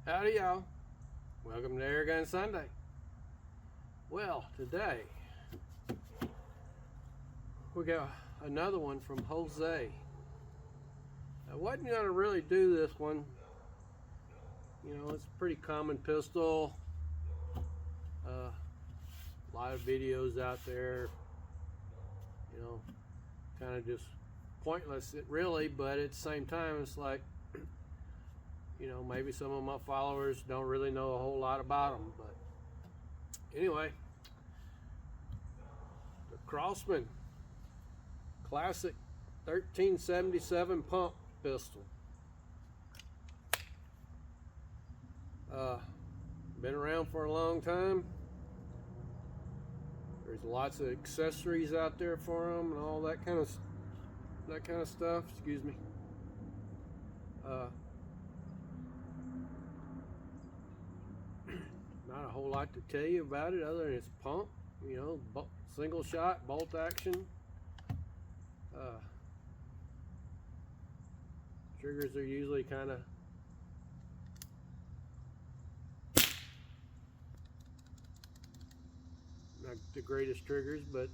Howdy y'all, welcome to Air Gun Sunday. Well, today we got another one from Jose. I wasn't going to really do this one, you know, it's a pretty common pistol, a lot of videos out there, you know, kind of just pointless really, but at the same time it's like, you know, maybe some of my followers don't really know a whole lot about them, but anyway, the Crosman classic 1377 pump pistol. Been around for a long time. There's lots of accessories out there for them and all that kind of stuff. Excuse me. Not a whole lot to tell you about it other than it's pump, you know, single shot, bolt action. Triggers are usually kind of not the greatest triggers, but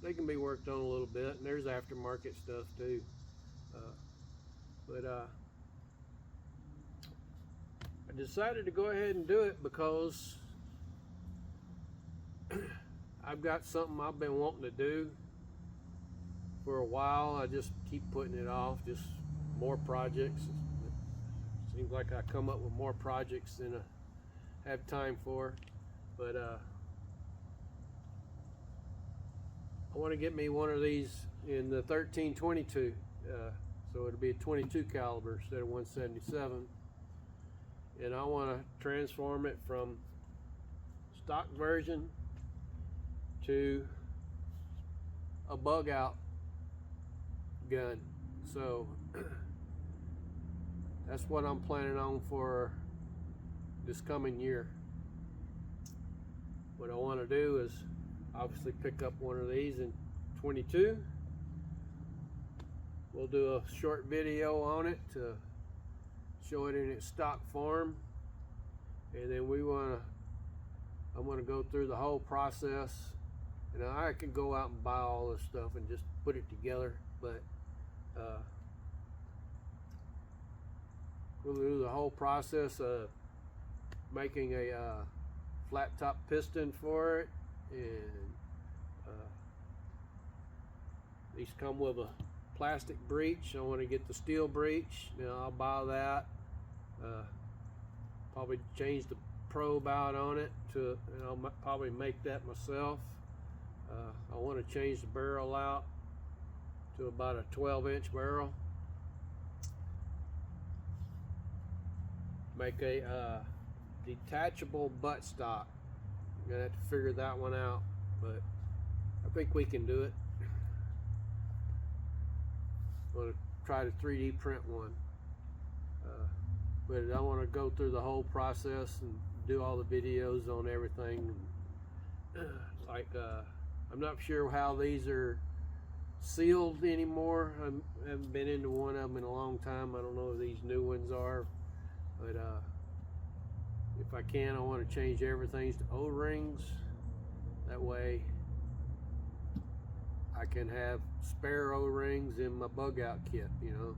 they can be worked on a little bit, and there's aftermarket stuff too. I decided to go ahead and do it because I've got something I've been wanting to do for a while. I just keep putting it off, just more projects. It seems like I come up with more projects than I have time for, but I want to get me one of these in the 1322, so it'll be a 22 caliber instead of 177, and I want to transform it from stock version to a bug out gun. So that's what I'm planning on for this coming year. What I want to do is obviously pick up one of these in 22. We'll do a short video on it to show it in its stock form, and then I'm going to go through the whole process. And I can go out and buy all this stuff and just put it together, but we'll do the whole process of making a flat top piston for it, and these come with a plastic breech. I want to get the steel breech. Now I'll buy that. Probably change the probe out on it and I'll probably make that myself. I want to change the barrel out to about a 12-inch barrel. Make a detachable buttstock. I'm gonna have to figure that one out, but I think we can do it. I'm gonna try to 3D print one, but I want to go through the whole process and do all the videos on everything. I'm not sure how these are sealed anymore. I haven't been into one of them in a long time. I don't know if these new ones are, but if I can, I want to change everything to O-rings. That way I can have spare O-rings in my bug out kit, you know.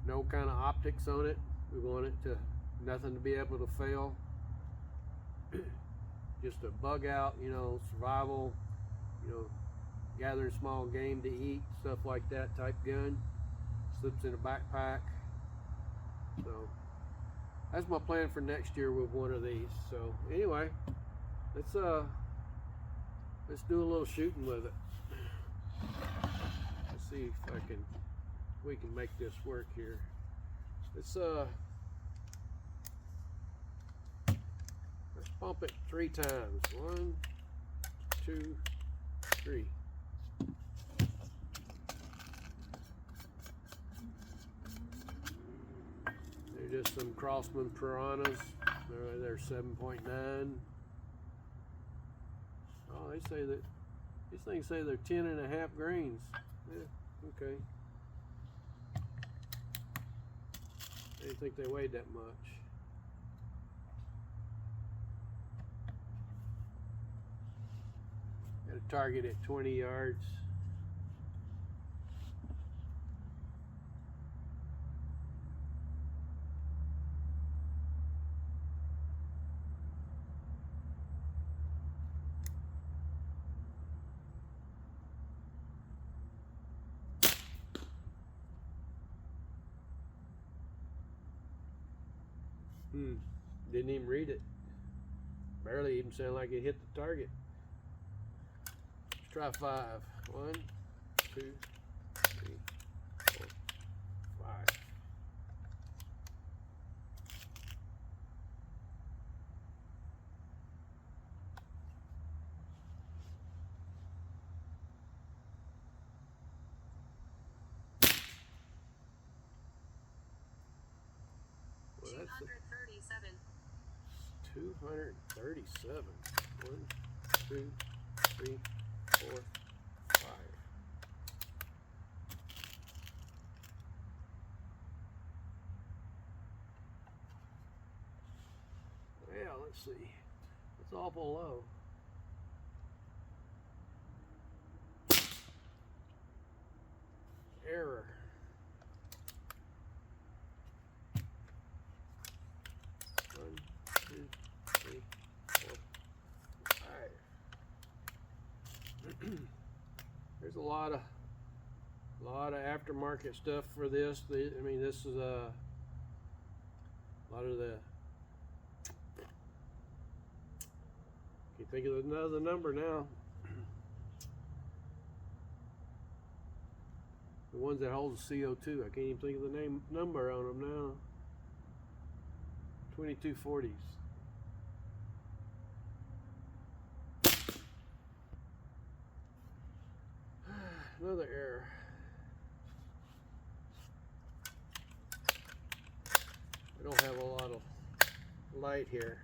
No kind of optics on it. We want it to nothing to be able to fail. Just a bug out, you know, survival, you know, gathering small game to eat, stuff like that type gun. Slips in a backpack. So that's my plan for next year with one of these. So anyway, let's do a little shooting with it. Let's see if we can make this work here. Let's pump it 3 times. 1, 2, 3. They're just some Crosman piranhas. They're 7.9. Oh, they say that these things say they're 10.5 grains. Yeah, okay. I didn't think they weighed that much. Got a target at 20 yards. Didn't even read it. Barely even sounded like it hit the target. Let's try 5. 1, 2, 3, 4, 5. Well, that's 237. 237. 1, 2, 3, 4, 5. Well, let's see. It's awful low. Error. One, 2, 3, 4, 5. There's a lot of aftermarket stuff for this. I mean, this is a lot of the. Can't think of another number now. The ones that hold the CO2. I can't even think of the number on them now. 2240s. Another error. We don't have a lot of light here.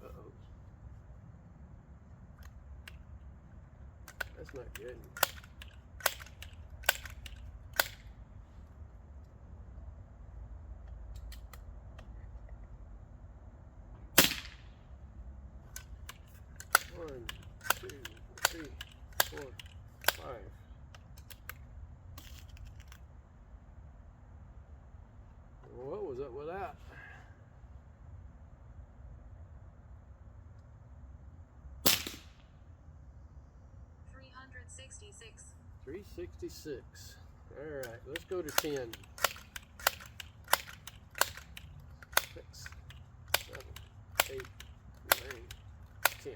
Uh-oh. That's not good. One, 2, 3, 4, 5. What was up with that? $366. All right, let's go to 10. 6, 7, 8, 9, 10.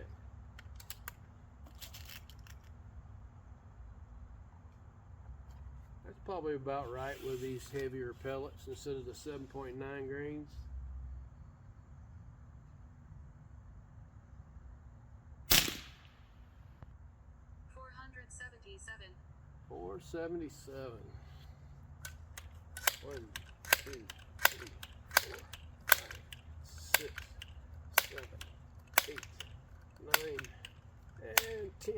That's probably about right with these heavier pellets instead of the 7.9 grains. $477. 1, 2, 3, 4, 5, 6, 7, 8, 9, and 10.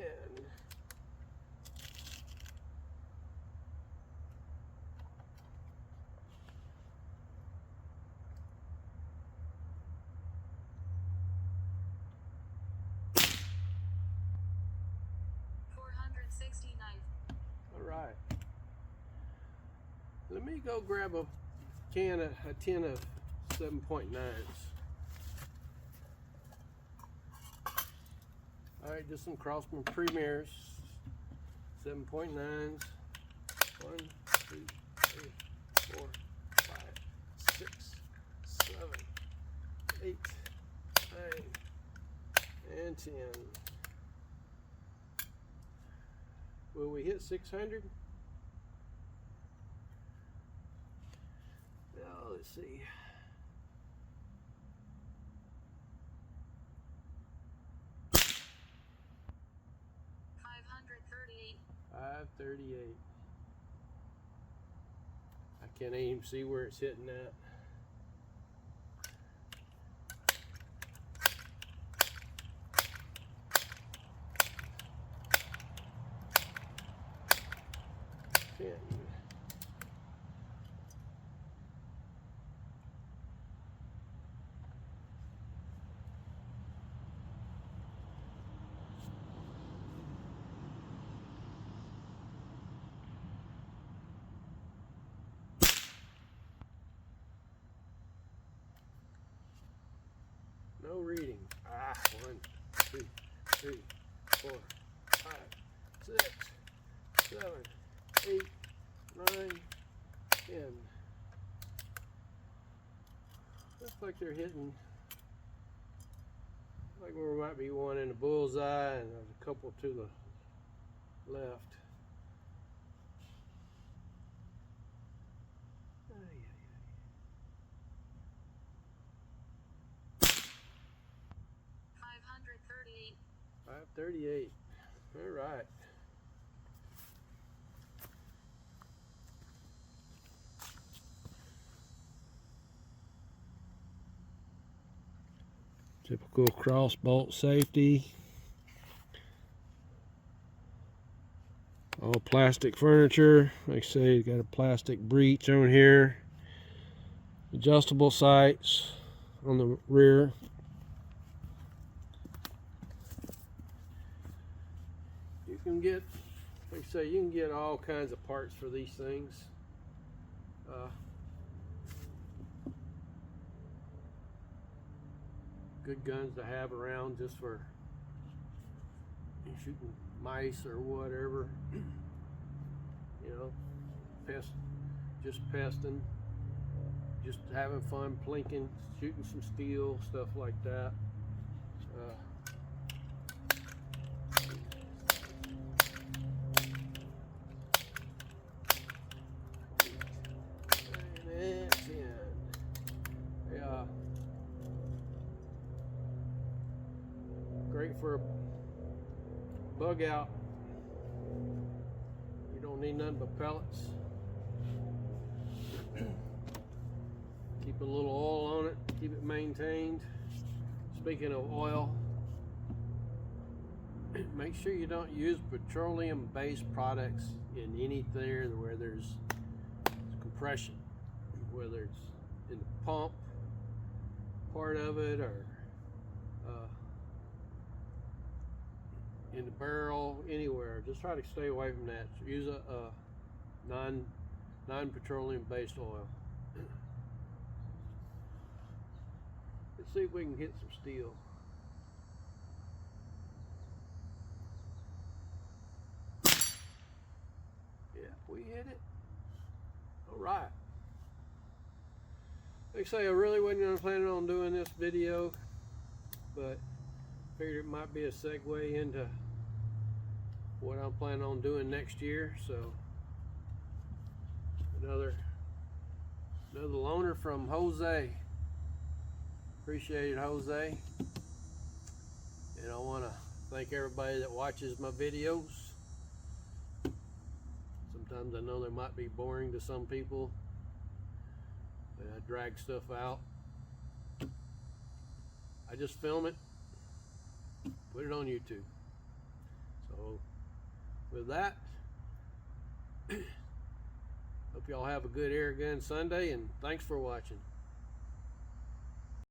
All right. Let me go grab a tin of 7.9s. All right, just some Crosman Premiers, 7.9s. 1, 2, 3, 4, 5, 6, 7, 8, 9, and 10. Will we hit 600? Now, let's see. $538. I can't even see where it's hitting at. 10. No reading. 1, 2, 3, 4, 5, 6, 7, 8, 9, 10. Looks like they're hitting, like there might be one in the bullseye and there's a couple to the left. 538. All right. Typical cross bolt safety. All plastic furniture. Like I say, you got a plastic breech on here. Adjustable sights on the rear. You can get, like I say, you can get all kinds of parts for these things. Good guns to have around just for shooting mice or whatever. You know, pesting, just having fun plinking, shooting some steel, stuff like that. Yeah, great for a bug out. You don't need nothing but pellets. Keep a little oil on it, keep it maintained. Speaking of oil, make sure you don't use petroleum-based products in anything where there's compression, whether it's in the pump part of it or in the barrel, anywhere. Just try to stay away from that. Use a non-petroleum based oil. Let's see if we can hit some steel. Yeah, we hit it. All right. Like I say, I really wasn't planning on doing this video, but figured it might be a segue into what I'm planning on doing next year. So another loaner from Jose. Appreciate it, Jose. And I want to thank everybody that watches my videos. Sometimes I know they might be boring to some people, but I drag stuff out. I just film it, put it on YouTube. So with that, hope y'all have a good air gun Sunday, and thanks for watching.